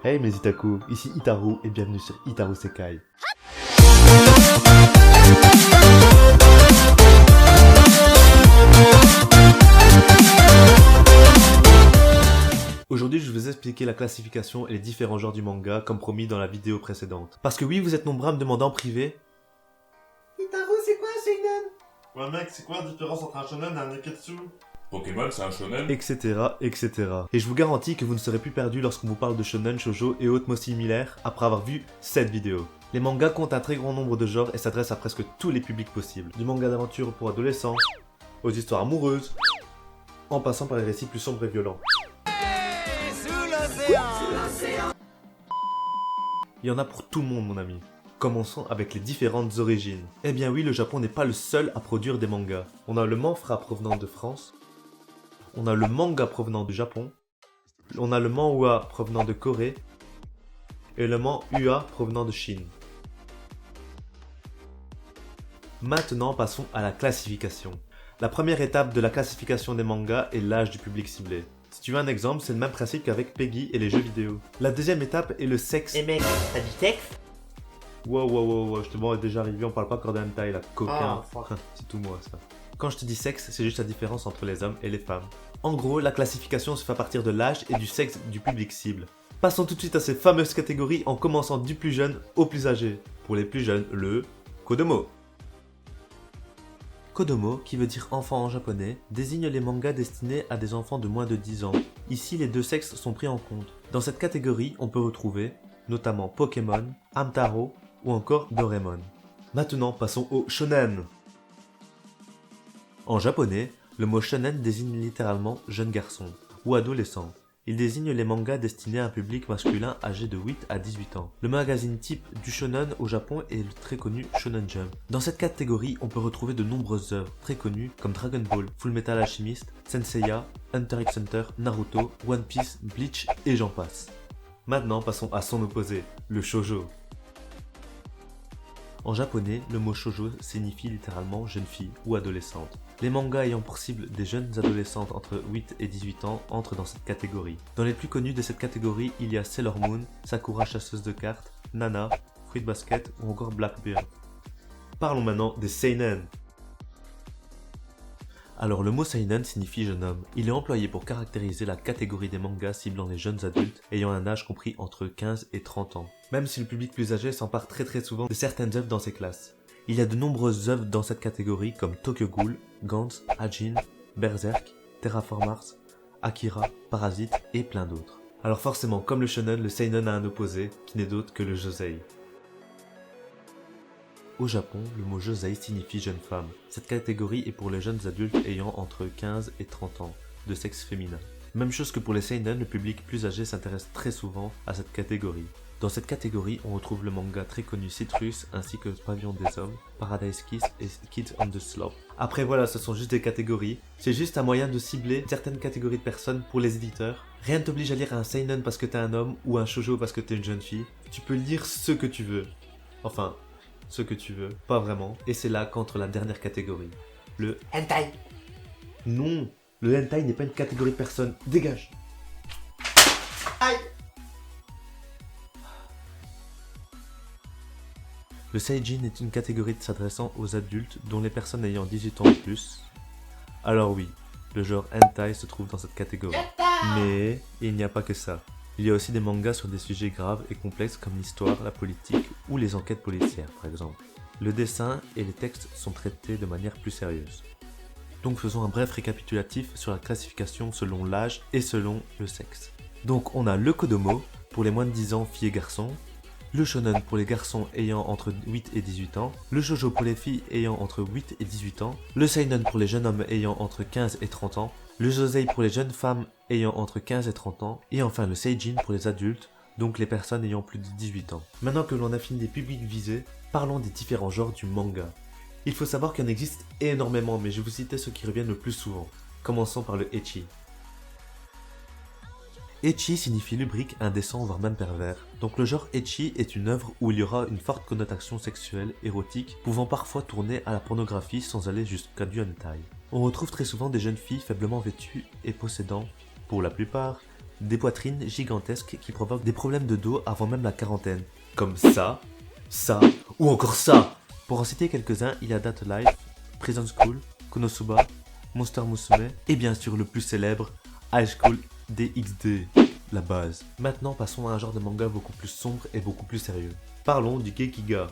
Hey mes Itaku, ici Itaru et bienvenue sur Itaru Sekai. Aujourd'hui, je vais vous expliquer la classification et les différents genres du manga comme promis dans la vidéo précédente. Parce que oui, vous êtes nombreux à me demander en privé Itaru, c'est quoi un seinen? Ouais mec, c'est quoi la différence entre un shonen et un neketsu? Pokémon, c'est un shonen. etc. etc. Et je vous garantis que vous ne serez plus perdu lorsqu'on vous parle de shonen, shoujo et autres mots similaires après avoir vu cette vidéo. Les mangas comptent un très grand nombre de genres et s'adressent à presque tous les publics possibles. Du manga d'aventure pour adolescents, aux histoires amoureuses, en passant par les récits plus sombres et violents. Il y en a pour tout le monde mon ami. Commençons avec les différentes origines. Eh bien oui, le Japon n'est pas le seul à produire des mangas. On a le manhwa provenant de France, on a le manga provenant du Japon, on a le manhwa provenant de Corée, et le manhwa provenant de Chine. Maintenant, passons à la classification. La première étape de la classification des mangas est l'âge du public ciblé. Si tu veux un exemple, c'est le même principe qu'avec Peggy et les jeux vidéo. La deuxième étape est le sexe. Eh mec, t'as du sexe? Wow, je te vois déjà arrivé, on parle pas encore d'hentai là, coquin. Oh, fuck. C'est tout moi ça. Quand je te dis sexe, c'est juste la différence entre les hommes et les femmes. En gros, la classification se fait à partir de l'âge et du sexe du public cible. Passons tout de suite à ces fameuses catégories en commençant du plus jeune au plus âgé. Pour les plus jeunes, le Kodomo. Kodomo, qui veut dire enfant en japonais, désigne les mangas destinés à des enfants de moins de 10 ans. Ici, les deux sexes sont pris en compte. Dans cette catégorie, on peut retrouver notamment Pokémon, Hamtaro ou encore Doraemon. Maintenant, passons au shonen. En japonais, le mot shonen désigne littéralement jeune garçon ou adolescent. Il désigne les mangas destinés à un public masculin âgé de 8 à 18 ans. Le magazine type du shonen au Japon est le très connu Shonen Jump. Dans cette catégorie, on peut retrouver de nombreuses œuvres très connues comme Dragon Ball, Fullmetal Alchemist, Senseiya, Hunter x Hunter, Naruto, One Piece, Bleach et j'en passe. Maintenant, passons à son opposé, le shoujo. En japonais, le mot shoujo signifie littéralement jeune fille ou adolescente. Les mangas ayant pour cible des jeunes adolescentes entre 8 et 18 ans entrent dans cette catégorie. Dans les plus connus de cette catégorie, il y a Sailor Moon, Sakura chasseuse de cartes, Nana, Fruit Basket ou encore Blackbeard. Parlons maintenant des seinen. Alors le mot seinen signifie jeune homme. Il est employé pour caractériser la catégorie des mangas ciblant les jeunes adultes ayant un âge compris entre 15 et 30 ans. Même si le public plus âgé s'empare très souvent de certaines œuvres dans ces classes. Il y a de nombreuses œuvres dans cette catégorie comme Tokyo Ghoul, Gantz, Hajin, Berserk, Terraform Mars, Akira, Parasite et plein d'autres. Alors forcément, comme le shonen, le seinen a un opposé qui n'est d'autre que le josei. Au Japon, le mot josei signifie jeune femme. Cette catégorie est pour les jeunes adultes ayant entre 15 et 30 ans, de sexe féminin. Même chose que pour les seinen, le public plus âgé s'intéresse très souvent à cette catégorie. Dans cette catégorie, on retrouve le manga très connu Citrus ainsi que Pavillon des Hommes, Paradise Kiss et Kids on the Slope. Après voilà, ce sont juste des catégories. C'est juste un moyen de cibler certaines catégories de personnes pour les éditeurs. Rien ne t'oblige à lire un seinen parce que t'es un homme ou un shoujo parce que t'es une jeune fille. Tu peux lire ce que tu veux. Enfin, ce que tu veux, pas vraiment. Et c'est là qu'entre la dernière catégorie. Le Hentai. non, le hentai n'est pas une catégorie de personnes. Dégage. Aïe. Le seijin est une catégorie s'adressant aux adultes dont les personnes ayant 18 ans ou plus. Alors oui, le genre hentai se trouve dans cette catégorie. Mais il n'y a pas que ça. Il y a aussi des mangas sur des sujets graves et complexes comme l'histoire, la politique ou les enquêtes policières par exemple. Le dessin et les textes sont traités de manière plus sérieuse. Donc faisons un bref récapitulatif sur la classification selon l'âge et selon le sexe. Donc on a le Kodomo pour les moins de 10 ans filles et garçons, le shonen pour les garçons ayant entre 8 et 18 ans, le shoujo pour les filles ayant entre 8 et 18 ans, le seinen pour les jeunes hommes ayant entre 15 et 30 ans, le josei pour les jeunes femmes ayant entre 15 et 30 ans, et enfin le seijin pour les adultes, donc les personnes ayant plus de 18 ans. Maintenant que l'on a fini des publics visés, parlons des différents genres du manga. Il faut savoir qu'il en existe énormément, mais je vais vous citer ceux qui reviennent le plus souvent. Commençons par le ecchi. Ecchi signifie lubrique, indécent, voire même pervers. Donc le genre ecchi est une œuvre où il y aura une forte connotation sexuelle, érotique, pouvant parfois tourner à la pornographie sans aller jusqu'à du hentai. On retrouve très souvent des jeunes filles faiblement vêtues et possédant, pour la plupart, Des poitrines gigantesques qui provoquent des problèmes de dos avant même la quarantaine. Comme ça, ou encore ça. Pour en citer quelques-uns, il y a Date Life, Prison School, Konosuba, Monster Musume et bien sûr le plus célèbre, High School DxD, la base. Maintenant passons à un genre de manga beaucoup plus sombre et beaucoup plus sérieux. Parlons du Gekiga.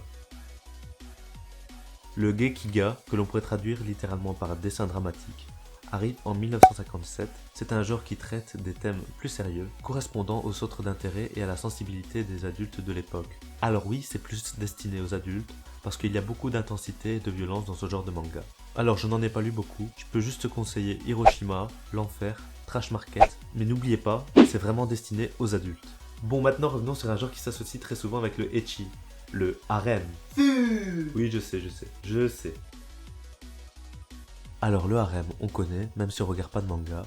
Le Gekiga, que l'on pourrait traduire littéralement par dessin dramatique, arrive en 1957. C'est un genre qui traite des thèmes plus sérieux, correspondant aux centres d'intérêt et à la sensibilité des adultes de l'époque. Alors oui, c'est plus destiné aux adultes, parce qu'il y a beaucoup d'intensité et de violence dans ce genre de manga. Alors je n'en ai pas lu beaucoup, je peux juste te conseiller Hiroshima, L'Enfer, Trash Market, mais n'oubliez pas, c'est vraiment destiné aux adultes. Bon, maintenant revenons sur un genre qui s'associe très souvent avec le ecchi, le harem. Oui, je sais. Alors le harem, on connaît, même si on regarde pas de manga.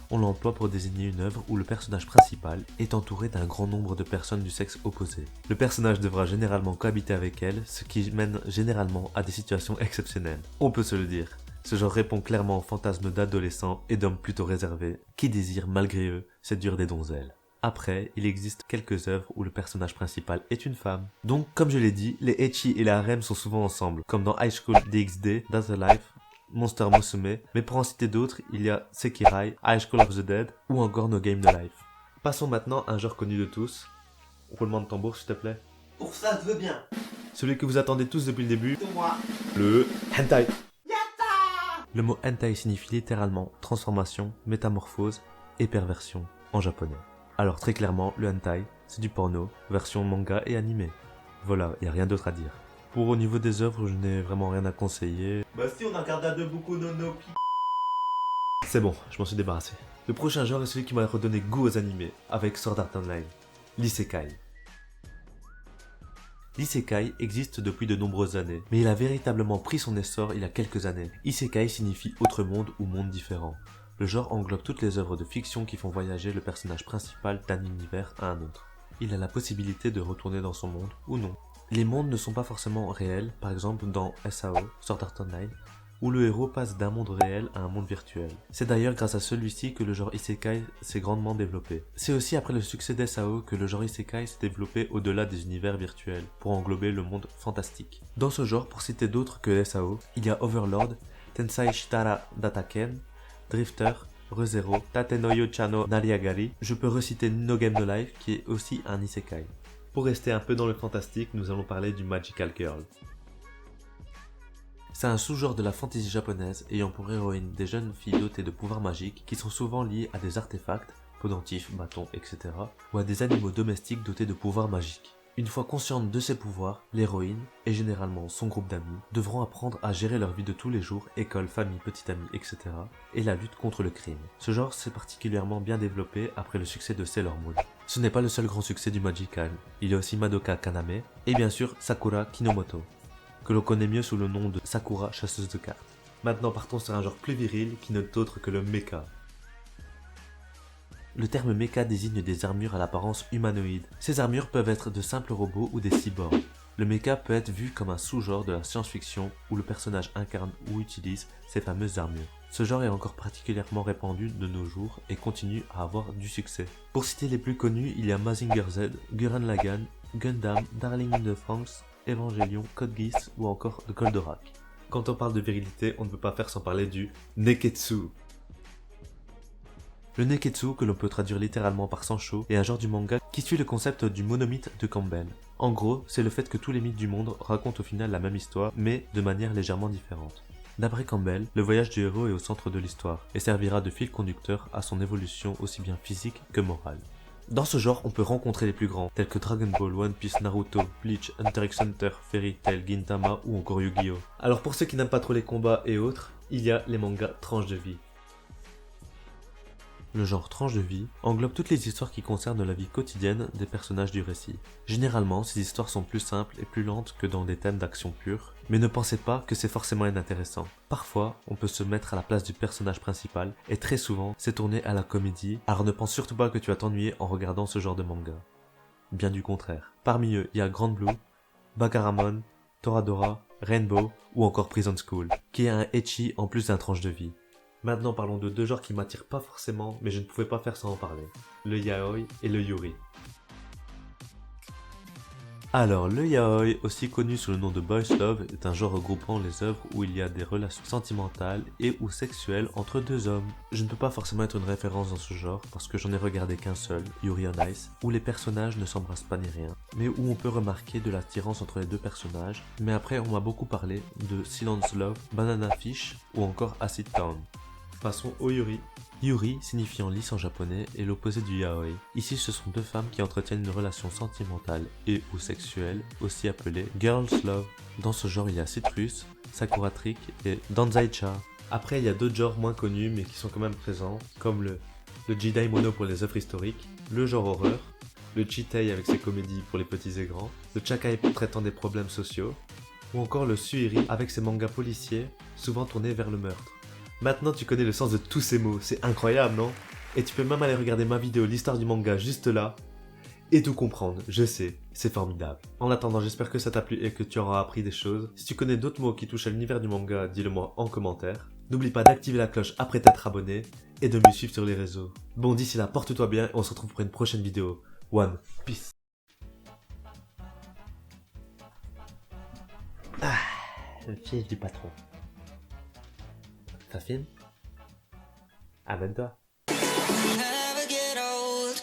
On l'emploie pour désigner une œuvre où le personnage principal est entouré d'un grand nombre de personnes du sexe opposé. Le personnage devra généralement cohabiter avec elles, ce qui mène généralement à des situations exceptionnelles. On peut se le dire. Ce genre répond clairement aux fantasmes d'adolescents et d'hommes plutôt réservés, qui désirent malgré eux séduire des donzelles. Après, il existe quelques œuvres où le personnage principal est une femme. Donc, comme je l'ai dit, les ecchi et les harem sont souvent ensemble, comme dans High School DxD, That's the Life, Monster Musume, mais pour en citer d'autres, il y a Sekirai, High School of the Dead ou encore No Game No Life. Passons maintenant à un genre connu de tous. Roulement de tambour s'il te plaît. Pour ça, je veux bien. Celui que vous attendez tous depuis le début, C'est moi. le hentai. Le mot hentai signifie littéralement transformation, métamorphose et perversion en japonais. Alors très clairement, le hentai, c'est du porno, version manga et animé. Voilà, y a rien d'autre à dire. Pour au niveau des œuvres, je n'ai vraiment rien à conseiller. Bah si, on a regardé à deux beaucoup no C'est bon, je m'en suis débarrassé. Le prochain genre est celui qui m'a redonné goût aux animés, avec Sword Art Online, l'isekai. L'isekai existe depuis de nombreuses années, mais il a véritablement pris son essor il y a quelques années. Isekai signifie autre monde ou monde différent. Le genre englobe toutes les œuvres de fiction qui font voyager le personnage principal d'un univers à un autre. Il a la possibilité de retourner dans son monde ou non. Les mondes ne sont pas forcément réels, par exemple dans SAO, Sword Art Online, où le héros passe d'un monde réel à un monde virtuel. C'est d'ailleurs grâce à celui-ci que le genre Isekai s'est grandement développé. C'est aussi après le succès d'SAO que le genre Isekai s'est développé au-delà des univers virtuels, pour englober le monde fantastique. Dans ce genre, pour citer d'autres que SAO, il y a Overlord, Tensai Shitara Dataken, Drifter, ReZero, Tatenoyo Chano Nariagari. Je peux reciter No Game No Life qui est aussi un Isekai. Pour rester un peu dans le fantastique, nous allons parler du Magical Girl. C'est un sous-genre de la fantasy japonaise ayant pour héroïne des jeunes filles dotées de pouvoirs magiques qui sont souvent liés à des artefacts, pendentifs, bâtons, etc. ou à des animaux domestiques dotés de pouvoirs magiques. Une fois consciente de ses pouvoirs, l'héroïne, et généralement son groupe d'amis, devront apprendre à gérer leur vie de tous les jours, école, famille, petite amie, etc. et la lutte contre le crime. Ce genre s'est particulièrement bien développé après le succès de Sailor Moon. Ce n'est pas le seul grand succès du Magical, il y a aussi Madoka Kaname, et bien sûr Sakura Kinomoto, que l'on connaît mieux sous le nom de Sakura chasseuse de cartes. Maintenant partons sur un genre plus viril qui n'est autre que le mecha. Le terme mecha désigne des armures à l'apparence humanoïde. Ces armures peuvent être de simples robots ou des cyborgs. Le mecha peut être vu comme un sous-genre de la science-fiction où le personnage incarne ou utilise ces fameuses armures. Ce genre est encore particulièrement répandu de nos jours et continue à avoir du succès. Pour citer les plus connus, il y a Mazinger Z, Gurren Lagann, Gundam, Darling in the Franxx, Evangelion, Code Geass ou encore The Goldorak. Quand on parle de virilité, on ne peut pas faire sans parler du Neketsu. Le Neketsu, que l'on peut traduire littéralement par Sanshou, est un genre du manga qui suit le concept du monomythe de Campbell. En gros, c'est le fait que tous les mythes du monde racontent au final la même histoire, mais de manière légèrement différente. D'après Campbell, le voyage du héros est au centre de l'histoire, et servira de fil conducteur à son évolution aussi bien physique que morale. Dans ce genre, on peut rencontrer les plus grands, tels que Dragon Ball, One Piece, Naruto, Bleach, Hunter x Hunter, Fairy Tail, Gintama ou encore Yu-Gi-Oh! Alors pour ceux qui n'aiment pas trop les combats et autres, il y a les mangas tranches de vie. Le genre tranche de vie englobe toutes les histoires qui concernent la vie quotidienne des personnages du récit. Généralement, ces histoires sont plus simples et plus lentes que dans des thèmes d'action pure, mais ne pensez pas que c'est forcément inintéressant. Parfois, on peut se mettre à la place du personnage principal, et très souvent, c'est tourné à la comédie, alors ne pense surtout pas que tu vas t'ennuyer en regardant ce genre de manga. Bien du contraire. Parmi eux, il y a Grand Blue, Bakaramon, Toradora, Rainbow ou encore Prison School, qui est un ecchi en plus d'un tranche de vie. Maintenant parlons de deux genres qui m'attirent pas forcément, mais je ne pouvais pas faire sans en parler. Le yaoi et le yuri. Alors, le yaoi, aussi connu sous le nom de boys love, est un genre regroupant les œuvres où il y a des relations sentimentales et ou sexuelles entre deux hommes. Je ne peux pas forcément être une référence dans ce genre parce que j'en ai regardé qu'un seul, Yuri on Ice, où les personnages ne s'embrassent pas ni rien, mais où on peut remarquer de l'attirance entre les deux personnages. Mais après, on m'a beaucoup parlé de Silence Love, Banana Fish ou encore Acid Town. Passons au yuri. Yuri, signifiant lisse en japonais, est l'opposé du yaoi. Ici, ce sont deux femmes qui entretiennent une relation sentimentale et ou sexuelle, aussi appelée girls love. Dans ce genre, il y a Citrus, Sakura Trick et Danzai-cha. Après, il y a d'autres genres moins connus mais qui sont quand même présents, comme le Jidaimono pour les œuvres historiques, le genre horreur, le Chitei avec ses comédies pour les petits et grands, le Chakai traitant des problèmes sociaux, ou encore le Suiri avec ses mangas policiers, souvent tournés vers le meurtre. Maintenant tu connais le sens de tous ces mots, c'est incroyable non? Et tu peux même aller regarder ma vidéo l'histoire du manga juste là, et tout comprendre, je sais, c'est formidable. En attendant, j'espère que ça t'a plu et que tu auras appris des choses. Si tu connais d'autres mots qui touchent à l'univers du manga, dis-le moi en commentaire. N'oublie pas d'activer la cloche après t'être abonné, et de me suivre sur les réseaux. Bon d'ici là, porte-toi bien et on se retrouve pour une prochaine vidéo. One, peace. Ah, le piège du patron. Ça filme? Amène-toi. Never get old.